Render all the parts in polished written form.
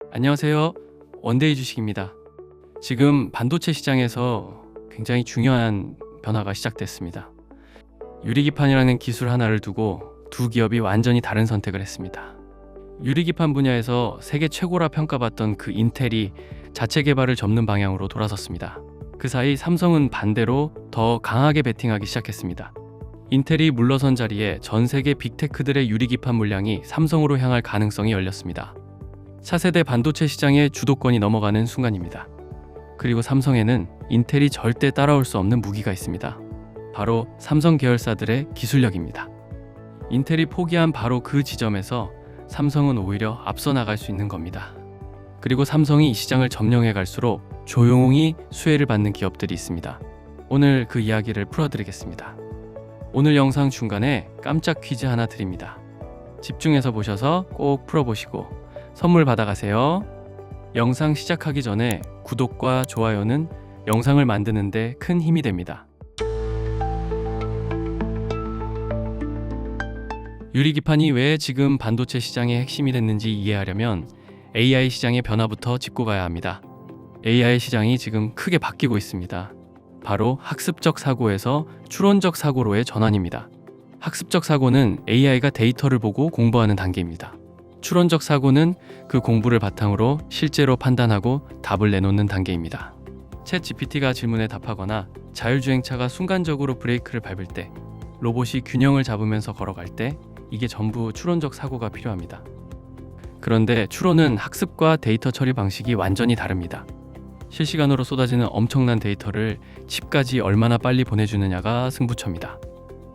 안녕하세요. 원데이 주식입니다. 지금 반도체 시장에서 굉장히 중요한 변화가 시작됐습니다. 유리기판이라는 기술 하나를 두고 두 기업이 완전히 다른 선택을 했습니다. 유리기판 분야에서 세계 최고라 평가받던 그 인텔이 자체 개발을 접는 방향으로 돌아섰습니다. 그 사이 삼성은 반대로 더 강하게 베팅하기 시작했습니다. 인텔이 물러선 자리에 전 세계 빅테크들의 유리기판 물량이 삼성으로 향할 가능성이 열렸습니다. 차세대 반도체 시장의 주도권이 넘어가는 순간입니다. 그리고 삼성에는 인텔이 절대 따라올 수 없는 무기가 있습니다. 바로 삼성 계열사들의 기술력입니다. 인텔이 포기한 바로 그 지점에서 삼성은 오히려 앞서 나갈 수 있는 겁니다. 그리고 삼성이 이 시장을 점령해 갈수록 조용히 수혜를 받는 기업들이 있습니다. 오늘 그 이야기를 풀어드리겠습니다. 오늘 영상 중간에 깜짝 퀴즈 하나 드립니다. 집중해서 보셔서 꼭 풀어보시고 선물 받아가세요. 영상 시작하기 전에 구독과 좋아요는 영상을 만드는데 큰 힘이 됩니다. 유리기판이 왜 지금 반도체 시장의 핵심이 됐는지 이해하려면 AI 시장의 변화부터 짚고 가야 합니다. AI 시장이 지금 크게 바뀌고 있습니다. 바로 학습적 사고에서 추론적 사고로의 전환입니다. 학습적 사고는 AI가 데이터를 보고 공부하는 단계입니다. 추론적 사고는 그 공부를 바탕으로 실제로 판단하고 답을 내놓는 단계입니다. 챗 GPT가 질문에 답하거나 자율주행차가 순간적으로 브레이크를 밟을 때, 로봇이 균형을 잡으면서 걸어갈 때, 이게 전부 추론적 사고가 필요합니다. 그런데 추론은 학습과 데이터 처리 방식이 완전히 다릅니다. 실시간으로 쏟아지는 엄청난 데이터를 칩까지 얼마나 빨리 보내주느냐가 승부처입니다.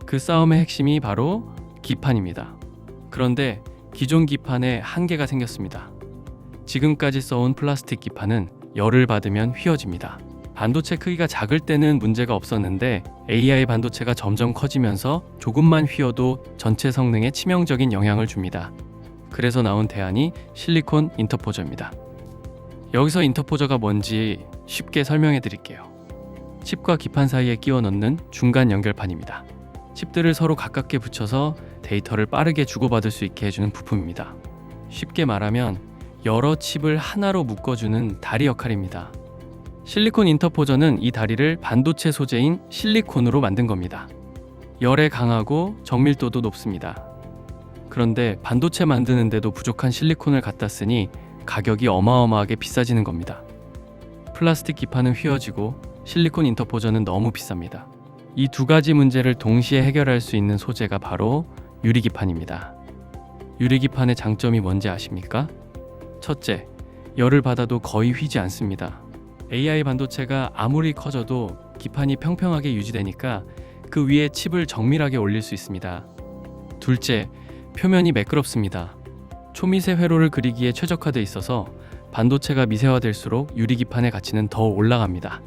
그 싸움의 핵심이 바로 기판입니다. 그런데 기존 기판에 한계가 생겼습니다. 지금까지 써온 플라스틱 기판은 열을 받으면 휘어집니다. 반도체 크기가 작을 때는 문제가 없었는데 AI 반도체가 점점 커지면서 조금만 휘어도 전체 성능에 치명적인 영향을 줍니다. 그래서 나온 대안이 실리콘 인터포저입니다. 여기서 인터포저가 뭔지 쉽게 설명해 드릴게요. 칩과 기판 사이에 끼워 넣는 중간 연결판입니다. 칩들을 서로 가깝게 붙여서 데이터를 빠르게 주고받을 수 있게 해주는 부품입니다. 쉽게 말하면 여러 칩을 하나로 묶어주는 다리 역할입니다. 실리콘 인터포저는 이 다리를 반도체 소재인 실리콘으로 만든 겁니다. 열에 강하고 정밀도도 높습니다. 그런데 반도체 만드는데도 부족한 실리콘을 갖다 쓰니 가격이 어마어마하게 비싸지는 겁니다. 플라스틱 기판은 휘어지고 실리콘 인터포저는 너무 비쌉니다. 이 두 가지 문제를 동시에 해결할 수 있는 소재가 바로 유리기판입니다. 유리기판의 장점이 뭔지 아십니까? 첫째, 열을 받아도 거의 휘지 않습니다. AI 반도체가 아무리 커져도 기판이 평평하게 유지되니까 그 위에 칩을 정밀하게 올릴 수 있습니다. 둘째, 표면이 매끄럽습니다. 초미세 회로를 그리기에 최적화돼 있어서 반도체가 미세화될수록 유리기판의 가치는 더 올라갑니다.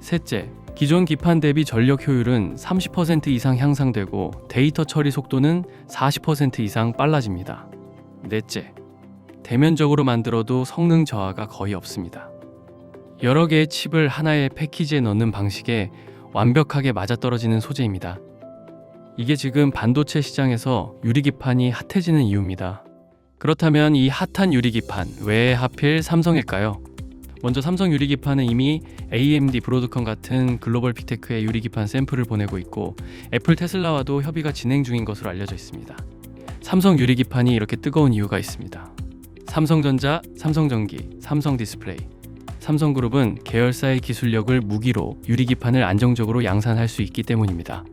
셋째, 기존 기판 대비 전력 효율은 30% 이상 향상되고 데이터 처리 속도는 40% 이상 빨라집니다. 넷째, 대면적으로 만들어도 성능 저하가 거의 없습니다. 여러 개의 칩을 하나의 패키지에 넣는 방식에 완벽하게 맞아떨어지는 소재입니다. 이게 지금 반도체 시장에서 유리기판이 핫해지는 이유입니다. 그렇다면 이 핫한 유리기판, 왜 하필 삼성일까요? 먼저 삼성 유리기판은 이미 AMD, 브로드컴 같은 글로벌 빅테크의 유리기판 샘플을 보내고 있고 애플, 테슬라와도 협의가 진행 중인 것으로 알려져 있습니다. 삼성 유리기판이 이렇게 뜨거운 이유가 있습니다. 삼성전자, 삼성전기, 삼성디스플레이, 삼성그룹은 계열사의 기술력을 무기로 유리기판을 안정적으로 양산할 수 있기 때문입니다.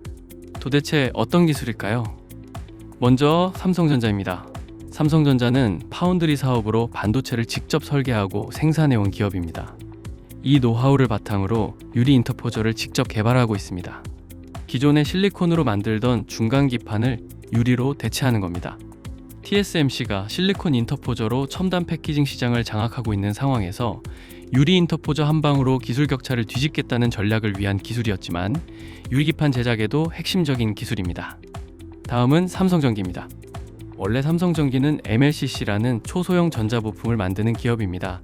도대체 어떤 기술일까요? 먼저 삼성전자입니다. 삼성전자는 파운드리 사업으로 반도체를 직접 설계하고 생산해온 기업입니다. 이 노하우를 바탕으로 유리 인터포저를 직접 개발하고 있습니다. 기존의 실리콘으로 만들던 중간 기판을 유리로 대체하는 겁니다. TSMC가 실리콘 인터포저로 첨단 패키징 시장을 장악하고 있는 상황에서 유리 인터포저 한 방으로 기술 격차를 뒤집겠다는 전략을 위한 기술이었지만 유리기판 제작에도 핵심적인 기술입니다. 다음은 삼성전기입니다. 원래 삼성전기는 MLCC라는 초소형 전자부품을 만드는 기업입니다.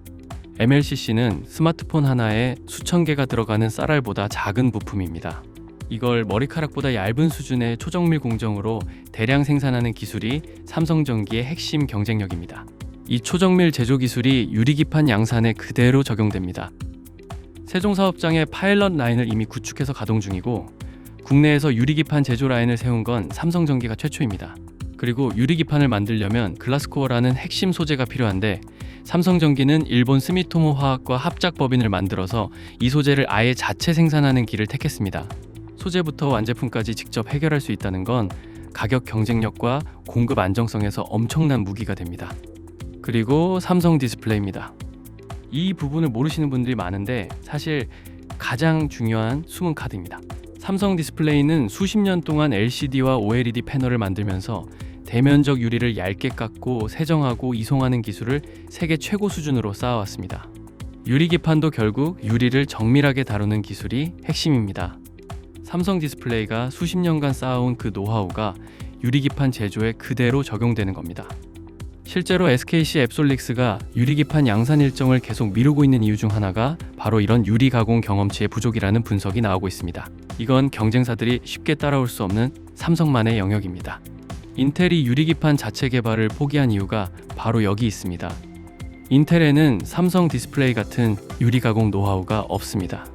MLCC는 스마트폰 하나에 수천 개가 들어가는 쌀알보다 작은 부품입니다. 이걸 머리카락보다 얇은 수준의 초정밀 공정으로 대량 생산하는 기술이 삼성전기의 핵심 경쟁력입니다. 이 초정밀 제조 기술이 유리기판 양산에 그대로 적용됩니다. 세종사업장의 파일럿 라인을 이미 구축해서 가동 중이고 국내에서 유리기판 제조 라인을 세운 건 삼성전기가 최초입니다. 그리고 유리기판을 만들려면 글라스코어라는 핵심 소재가 필요한데 삼성전기는 일본 스미토모 화학과 합작 법인을 만들어서 이 소재를 아예 자체 생산하는 길을 택했습니다. 소재부터 완제품까지 직접 해결할 수 있다는 건 가격 경쟁력과 공급 안정성에서 엄청난 무기가 됩니다. 그리고 삼성 디스플레이입니다. 이 부분을 모르시는 분들이 많은데 사실 가장 중요한 숨은 카드입니다. 삼성 디스플레이는 수십 년 동안 LCD와 OLED 패널을 만들면서 대면적 유리를 얇게 깎고 세정하고 이송하는 기술을 세계 최고 수준으로 쌓아왔습니다. 유리기판도 결국 유리를 정밀하게 다루는 기술이 핵심입니다. 삼성 디스플레이가 수십 년간 쌓아온 그 노하우가 유리기판 제조에 그대로 적용되는 겁니다. 실제로 SKC 앱솔릭스가 유리기판 양산 일정을 계속 미루고 있는 이유 중 하나가 바로 이런 유리 가공 경험치의 부족이라는 분석이 나오고 있습니다. 이건 경쟁사들이 쉽게 따라올 수 없는 삼성만의 영역입니다. 인텔이 유리기판 자체 개발을 포기한 이유가 바로 여기 있습니다. 인텔에는 삼성 디스플레이 같은 유리 가공 노하우가 없습니다.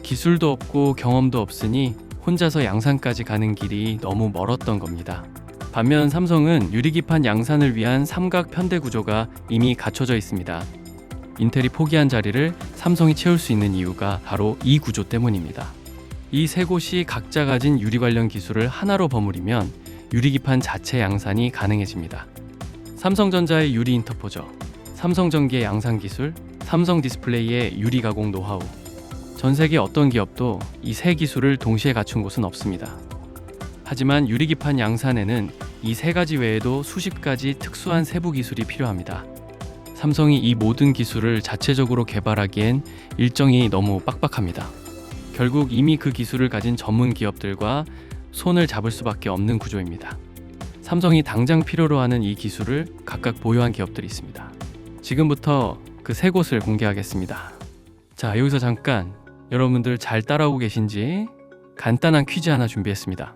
기술도 없고 경험도 없으니 혼자서 양산까지 가는 길이 너무 멀었던 겁니다. 반면 삼성은 유리기판 양산을 위한 삼각 편대 구조가 이미 갖춰져 있습니다. 인텔이 포기한 자리를 삼성이 채울 수 있는 이유가 바로 이 구조 때문입니다. 이 세 곳이 각자 가진 유리 관련 기술을 하나로 버무리면 유리기판 자체 양산이 가능해집니다. 삼성전자의 유리 인터포저, 삼성전기의 양산 기술, 삼성 디스플레이의 유리 가공 노하우. 전 세계 어떤 기업도 이 세 기술을 동시에 갖춘 곳은 없습니다. 하지만 유리기판 양산에는 이 세 가지 외에도 수십 가지 특수한 세부 기술이 필요합니다. 삼성이 이 모든 기술을 자체적으로 개발하기엔 일정이 너무 빡빡합니다. 결국 이미 그 기술을 가진 전문 기업들과 손을 잡을 수밖에 없는 구조입니다. 삼성이 당장 필요로 하는 이 기술을 각각 보유한 기업들이 있습니다. 지금부터 그 세 곳을 공개하겠습니다. 자, 여기서 잠깐 여러분들 잘 따라오고 계신지 간단한 퀴즈 하나 준비했습니다.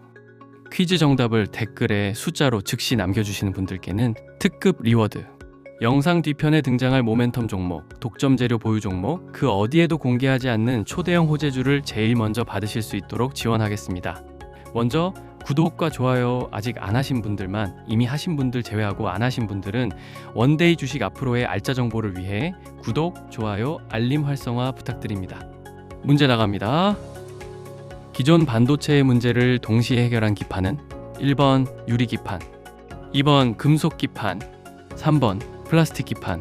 퀴즈 정답을 댓글에 숫자로 즉시 남겨주시는 분들께는 특급 리워드, 영상 뒤편에 등장할 모멘텀 종목, 독점 재료 보유 종목, 그 어디에도 공개하지 않는 초대형 호재주를 제일 먼저 받으실 수 있도록 지원하겠습니다. 먼저 구독과 좋아요 아직 안 하신 분들만, 이미 하신 분들 제외하고 안 하신 분들은 원데이 주식 앞으로의 알짜 정보를 위해 구독, 좋아요, 알림 활성화 부탁드립니다. 문제 나갑니다. 기존 반도체의 문제를 동시에 해결한 기판은 1번 유리기판, 2번 금속기판, 3번 플라스틱 기판.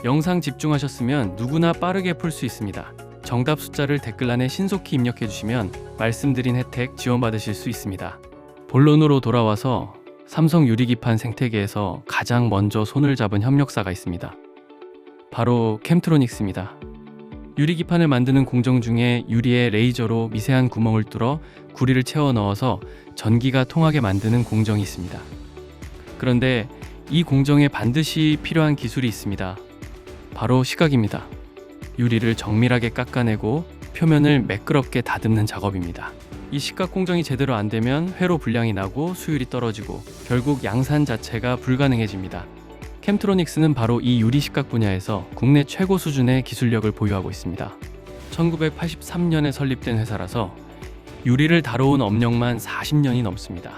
영상 집중하셨으면 누구나 빠르게 풀 수 있습니다. 정답 숫자를 댓글란에 신속히 입력해 주시면 말씀드린 혜택 지원받으실 수 있습니다. 본론으로 돌아와서 삼성 유리기판 생태계에서 가장 먼저 손을 잡은 협력사가 있습니다. 바로 캠트로닉스입니다. 유리기판을 만드는 공정 중에 유리에 레이저로 미세한 구멍을 뚫어 구리를 채워 넣어서 전기가 통하게 만드는 공정이 있습니다. 그런데 이 공정에 반드시 필요한 기술이 있습니다. 바로 시각입니다. 유리를 정밀하게 깎아내고 표면을 매끄럽게 다듬는 작업입니다. 이 시각 공정이 제대로 안 되면 회로 불량이 나고 수율이 떨어지고 결국 양산 자체가 불가능해집니다. 캠트로닉스는 바로 이 유리 시각 분야에서 국내 최고 수준의 기술력을 보유하고 있습니다. 1983년에 설립된 회사라서 유리를 다뤄온 업력만 40년이 넘습니다.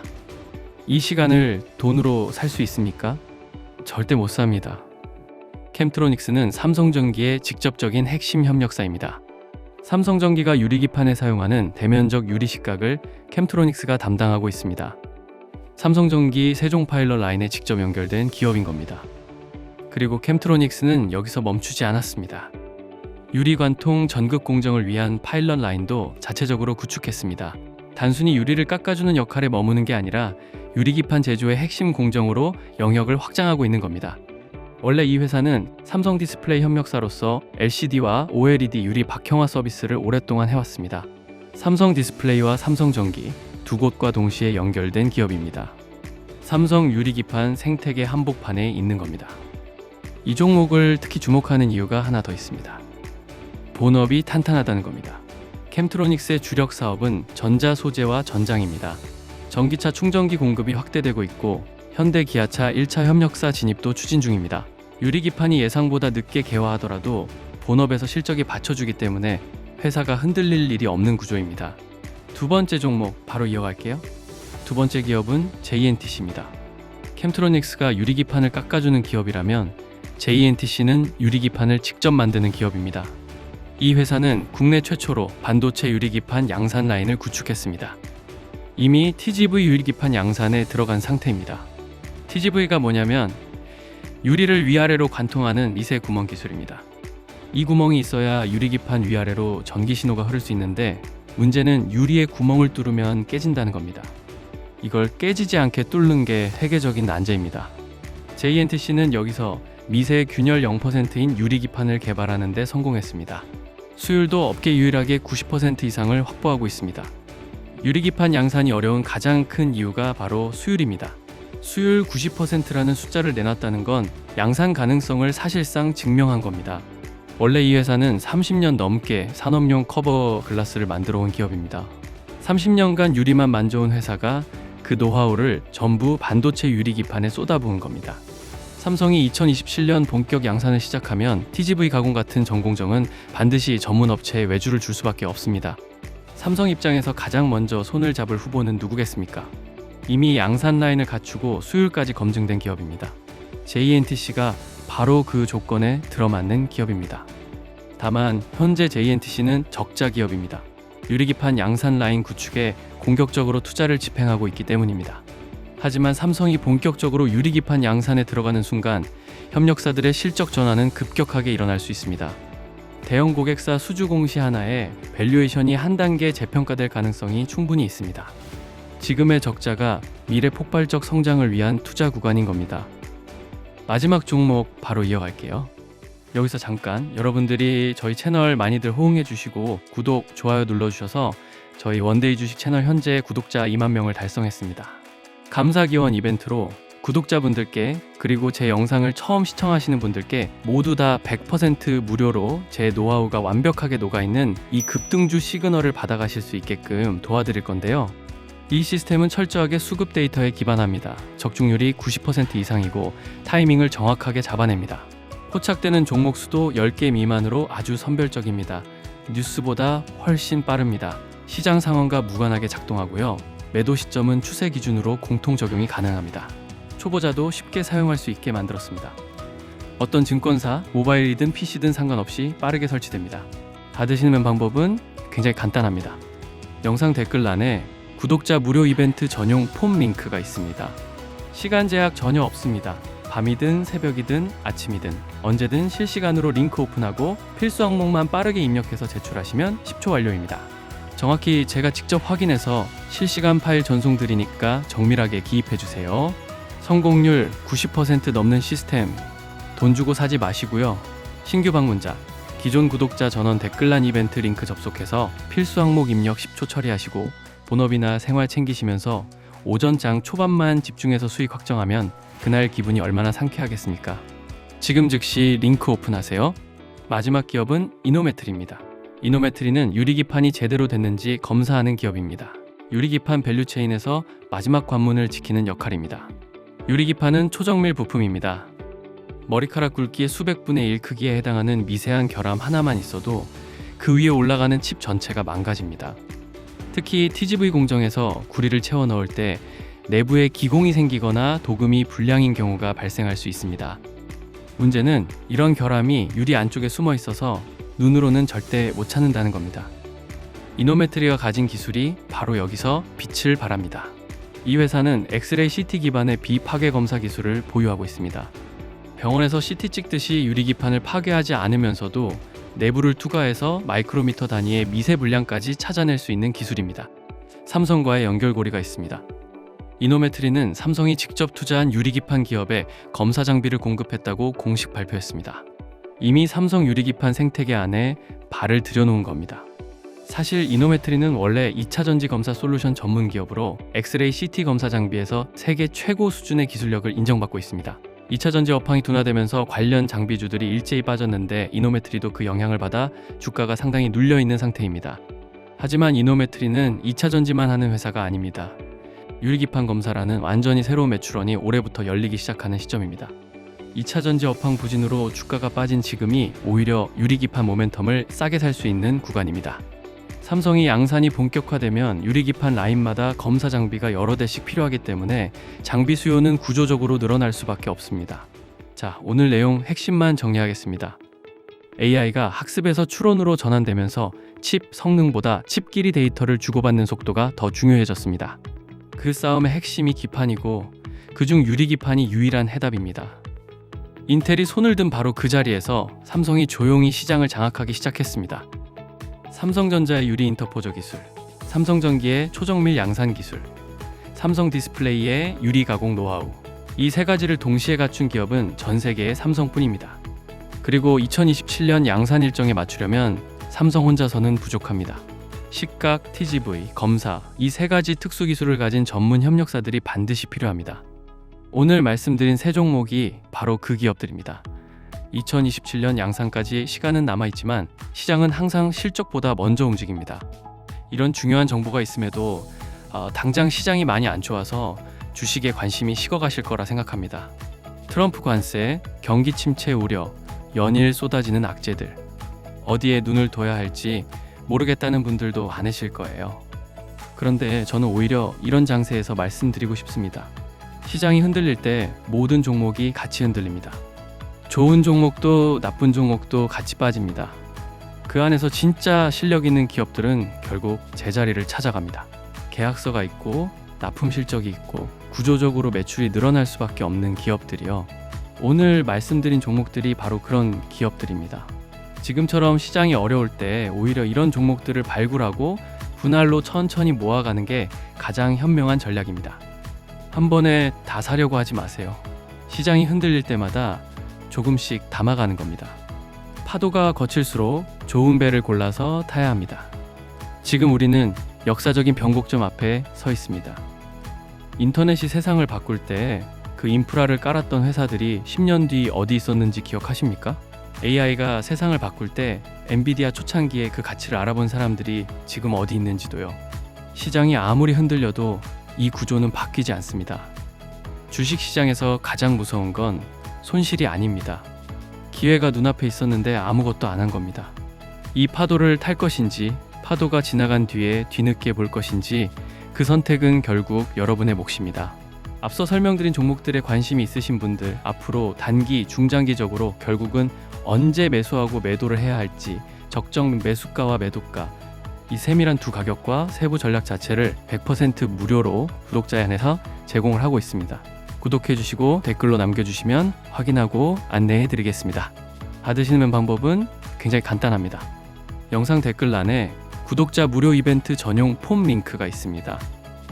이 시간을 돈으로 살 수 있습니까? 절대 못 삽니다. 캠트로닉스는 삼성전기의 직접적인 핵심 협력사입니다. 삼성전기가 유리기판에 사용하는 대면적 유리 식각을 캠트로닉스가 담당하고 있습니다. 삼성전기 세종 파일럿 라인에 직접 연결된 기업인 겁니다. 그리고 캠트로닉스는 여기서 멈추지 않았습니다. 유리관통 전극 공정을 위한 파일럿 라인도 자체적으로 구축했습니다. 단순히 유리를 깎아주는 역할에 머무는 게 아니라 유리기판 제조의 핵심 공정으로 영역을 확장하고 있는 겁니다. 원래 이 회사는 삼성 디스플레이 협력사로서 LCD와 OLED 유리 박형화 서비스를 오랫동안 해왔습니다. 삼성 디스플레이와 삼성전기 두 곳과 동시에 연결된 기업입니다. 삼성 유리기판 생태계 한복판에 있는 겁니다. 이 종목을 특히 주목하는 이유가 하나 더 있습니다. 본업이 탄탄하다는 겁니다. 캠트로닉스의 주력 사업은 전자 소재와 전장입니다. 전기차 충전기 공급이 확대되고 있고 현대 기아차 1차 협력사 진입도 추진 중입니다. 유리기판이 예상보다 늦게 개화하더라도 본업에서 실적이 받쳐주기 때문에 회사가 흔들릴 일이 없는 구조입니다. 두 번째 종목 바로 이어갈게요. 두 번째 기업은 JNTC입니다. 캠트로닉스가 유리기판을 깎아주는 기업이라면 JNTC는 유리기판을 직접 만드는 기업입니다. 이 회사는 국내 최초로 반도체 유리기판 양산 라인을 구축했습니다. 이미 TGV 유리기판 양산에 들어간 상태입니다. TGV가 뭐냐면 유리를 위아래로 관통하는 미세 구멍 기술입니다. 이 구멍이 있어야 유리기판 위아래로 전기 신호가 흐를 수 있는데 문제는 유리의 구멍을 뚫으면 깨진다는 겁니다. 이걸 깨지지 않게 뚫는 게 세계적인 난제입니다. JNTC는 여기서 미세 균열 0%인 유리기판을 개발하는 데 성공했습니다. 수율도 업계 유일하게 90% 이상을 확보하고 있습니다. 유리기판 양산이 어려운 가장 큰 이유가 바로 수율입니다. 수율 90%라는 숫자를 내놨다는 건 양산 가능성을 사실상 증명한 겁니다. 원래 이 회사는 30년 넘게 산업용 커버 글라스를 만들어 온 기업입니다. 30년간 유리만 만져온 회사가 그 노하우를 전부 반도체 유리기판에 쏟아부은 겁니다. 삼성이 2027년 본격 양산을 시작하면 TGV 가공 같은 전공정은 반드시 전문 업체에 외주를 줄 수밖에 없습니다. 삼성 입장에서 가장 먼저 손을 잡을 후보는 누구겠습니까? 이미 양산 라인을 갖추고 수율까지 검증된 기업입니다. JNTC가 바로 그 조건에 들어맞는 기업입니다. 다만 현재 JNTC는 적자 기업입니다. 유리기판 양산 라인 구축에 공격적으로 투자를 집행하고 있기 때문입니다. 하지만 삼성이 본격적으로 유리기판 양산에 들어가는 순간 협력사들의 실적 전환은 급격하게 일어날 수 있습니다. 대형 고객사 수주 공시 하나에 밸류에이션이 한 단계 재평가될 가능성이 충분히 있습니다. 지금의 적자가 미래 폭발적 성장을 위한 투자 구간인 겁니다. 마지막 종목 바로 이어갈게요. 여기서 잠깐 여러분들이 저희 채널 많이들 호응해 주시고 구독, 좋아요 눌러주셔서 저희 원데이 주식 채널 현재 구독자 2만 명을 달성했습니다. 감사 기원 이벤트로 구독자분들께 그리고 제 영상을 처음 시청하시는 분들께 모두 다 100% 무료로 제 노하우가 완벽하게 녹아있는 이 급등주 시그널을 받아가실 수 있게끔 도와드릴 건데요. 이 시스템은 철저하게 수급 데이터에 기반합니다. 적중률이 90% 이상이고 타이밍을 정확하게 잡아냅니다. 포착되는 종목 수도 10개 미만으로 아주 선별적입니다. 뉴스보다 훨씬 빠릅니다. 시장 상황과 무관하게 작동하고요. 매도 시점은 추세 기준으로 공통 적용이 가능합니다. 초보자도 쉽게 사용할 수 있게 만들었습니다. 어떤 증권사, 모바일이든 PC든 상관없이 빠르게 설치됩니다. 받으시는 방법은 굉장히 간단합니다. 영상 댓글란에 구독자 무료 이벤트 전용 폼 링크가 있습니다. 시간 제약 전혀 없습니다. 밤이든 새벽이든 아침이든 언제든 실시간으로 링크 오픈하고 필수 항목만 빠르게 입력해서 제출하시면 10초 완료입니다. 정확히 제가 직접 확인해서 실시간 파일 전송 드리니까 정밀하게 기입해주세요. 성공률 90% 넘는 시스템, 돈 주고 사지 마시고요. 신규 방문자, 기존 구독자 전원 댓글란 이벤트 링크 접속해서 필수 항목 입력 10초 처리하시고 본업이나 생활 챙기시면서 오전장 초반만 집중해서 수익 확정하면 그날 기분이 얼마나 상쾌하겠습니까? 지금 즉시 링크 오픈하세요. 마지막 기업은 이노메트리입니다. 이노메트리는 유리기판이 제대로 됐는지 검사하는 기업입니다. 유리기판 밸류체인에서 마지막 관문을 지키는 역할입니다. 유리기판은 초정밀 부품입니다. 머리카락 굵기의 수백 분의 1 크기에 해당하는 미세한 결함 하나만 있어도 그 위에 올라가는 칩 전체가 망가집니다. 특히 TGV 공정에서 구리를 채워 넣을 때 내부에 기공이 생기거나 도금이 불량인 경우가 발생할 수 있습니다. 문제는 이런 결함이 유리 안쪽에 숨어 있어서 눈으로는 절대 못 찾는다는 겁니다. 이노메트리가 가진 기술이 바로 여기서 빛을 발합니다. 이 회사는 엑스레이 CT 기반의 비파괴 검사 기술을 보유하고 있습니다. 병원에서 CT 찍듯이 유리기판을 파괴하지 않으면서도 내부를 투과해서 마이크로미터 단위의 미세 불량까지 찾아낼 수 있는 기술입니다. 삼성과의 연결고리가 있습니다. 이노메트리는 삼성이 직접 투자한 유리기판 기업에 검사 장비를 공급했다고 공식 발표했습니다. 이미 삼성 유리기판 생태계 안에 발을 들여놓은 겁니다. 사실 이노메트리는 원래 2차 전지 검사 솔루션 전문 기업으로 엑스레이 CT 검사 장비에서 세계 최고 수준의 기술력을 인정받고 있습니다. 2차 전지 업황이 둔화되면서 관련 장비주들이 일제히 빠졌는데 이노메트리도 그 영향을 받아 주가가 상당히 눌려 있는 상태입니다. 하지만 이노메트리는 2차 전지만 하는 회사가 아닙니다. 유리기판 검사라는 완전히 새로운 매출원이 올해부터 열리기 시작하는 시점입니다. 2차 전지 업황 부진으로 주가가 빠진 지금이 오히려 유리기판 모멘텀을 싸게 살 수 있는 구간입니다. 삼성이 양산이 본격화되면 유리기판 라인마다 검사 장비가 여러 대씩 필요하기 때문에 장비 수요는 구조적으로 늘어날 수밖에 없습니다. 자, 오늘 내용 핵심만 정리하겠습니다. AI가 학습에서 추론으로 전환되면서 칩 성능보다 칩끼리 데이터를 주고받는 속도가 더 중요해졌습니다. 그 싸움의 핵심이 기판이고 그중 유리기판이 유일한 해답입니다. 인텔이 손을 든 바로 그 자리에서 삼성이 조용히 시장을 장악하기 시작했습니다. 삼성전자의 유리 인터포저 기술, 삼성전기의 초정밀 양산 기술, 삼성 디스플레이의 유리 가공 노하우, 이 세 가지를 동시에 갖춘 기업은 전 세계에 삼성뿐입니다. 그리고 2027년 양산 일정에 맞추려면 삼성 혼자서는 부족합니다. 식각, TGV, 검사, 이 세 가지 특수 기술을 가진 전문 협력사들이 반드시 필요합니다. 오늘 말씀드린 세 종목이 바로 그 기업들입니다. 2027년 양산까지 시간은 남아있지만 시장은 항상 실적보다 먼저 움직입니다. 이런 중요한 정보가 있음에도 당장 시장이 많이 안 좋아서 주식에 관심이 식어가실 거라 생각합니다. 트럼프 관세, 경기 침체 우려, 연일 쏟아지는 악재들, 어디에 눈을 둬야 할지 모르겠다는 분들도 많으실 거예요. 그런데 저는 오히려 이런 장세에서 말씀드리고 싶습니다. 시장이 흔들릴 때 모든 종목이 같이 흔들립니다. 좋은 종목도 나쁜 종목도 같이 빠집니다. 그 안에서 진짜 실력 있는 기업들은 결국 제자리를 찾아갑니다. 계약서가 있고 납품 실적이 있고 구조적으로 매출이 늘어날 수밖에 없는 기업들이요. 오늘 말씀드린 종목들이 바로 그런 기업들입니다. 지금처럼 시장이 어려울 때 오히려 이런 종목들을 발굴하고 분할로 천천히 모아가는 게 가장 현명한 전략입니다. 한 번에 다 사려고 하지 마세요. 시장이 흔들릴 때마다 조금씩 담아가는 겁니다. 파도가 거칠수록 좋은 배를 골라서 타야 합니다. 지금 우리는 역사적인 변곡점 앞에 서 있습니다. 인터넷이 세상을 바꿀 때 그 인프라를 깔았던 회사들이 10년 뒤 어디 있었는지 기억하십니까? AI가 세상을 바꿀 때 엔비디아 초창기에 그 가치를 알아본 사람들이 지금 어디 있는지도요. 시장이 아무리 흔들려도 이 구조는 바뀌지 않습니다. 주식시장에서 가장 무서운 건 손실이 아닙니다. 기회가 눈앞에 있었는데 아무것도 안 한 겁니다. 이 파도를 탈 것인지 파도가 지나간 뒤에 뒤늦게 볼 것인지 그 선택은 결국 여러분의 몫입니다. 앞서 설명드린 종목들에 관심이 있으신 분들, 앞으로 단기, 중장기적으로 결국은 언제 매수하고 매도를 해야 할지 적정 매수가와 매도가, 이 세밀한 두 가격과 세부 전략 자체를 100% 무료로 구독자에 한해서 제공을 하고 있습니다. 구독해주시고 댓글로 남겨주시면 확인하고 안내해드리겠습니다. 받으시는 방법은 굉장히 간단합니다. 영상 댓글란에 구독자 무료 이벤트 전용 폼 링크가 있습니다.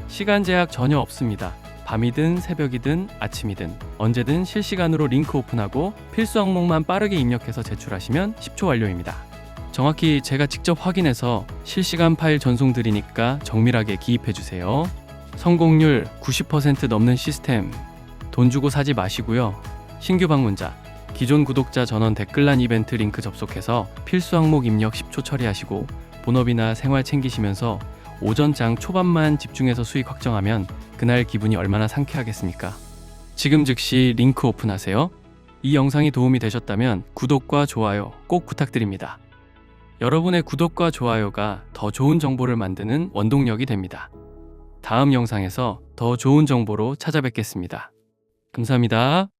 시간 제약 전혀 없습니다. 밤이든 새벽이든 아침이든 언제든 실시간으로 링크 오픈하고 필수 항목만 빠르게 입력해서 제출하시면 10초 완료입니다. 정확히 제가 직접 확인해서 실시간 파일 전송 드리니까 정밀하게 기입해주세요. 성공률 90% 넘는 시스템, 돈 주고 사지 마시고요. 신규 방문자, 기존 구독자 전원 댓글란 이벤트 링크 접속해서 필수 항목 입력 10초 처리하시고 본업이나 생활 챙기시면서 오전장 초반만 집중해서 수익 확정하면 그날 기분이 얼마나 상쾌하겠습니까? 지금 즉시 링크 오픈하세요. 이 영상이 도움이 되셨다면 구독과 좋아요 꼭 부탁드립니다. 여러분의 구독과 좋아요가 더 좋은 정보를 만드는 원동력이 됩니다. 다음 영상에서 더 좋은 정보로 찾아뵙겠습니다. 감사합니다.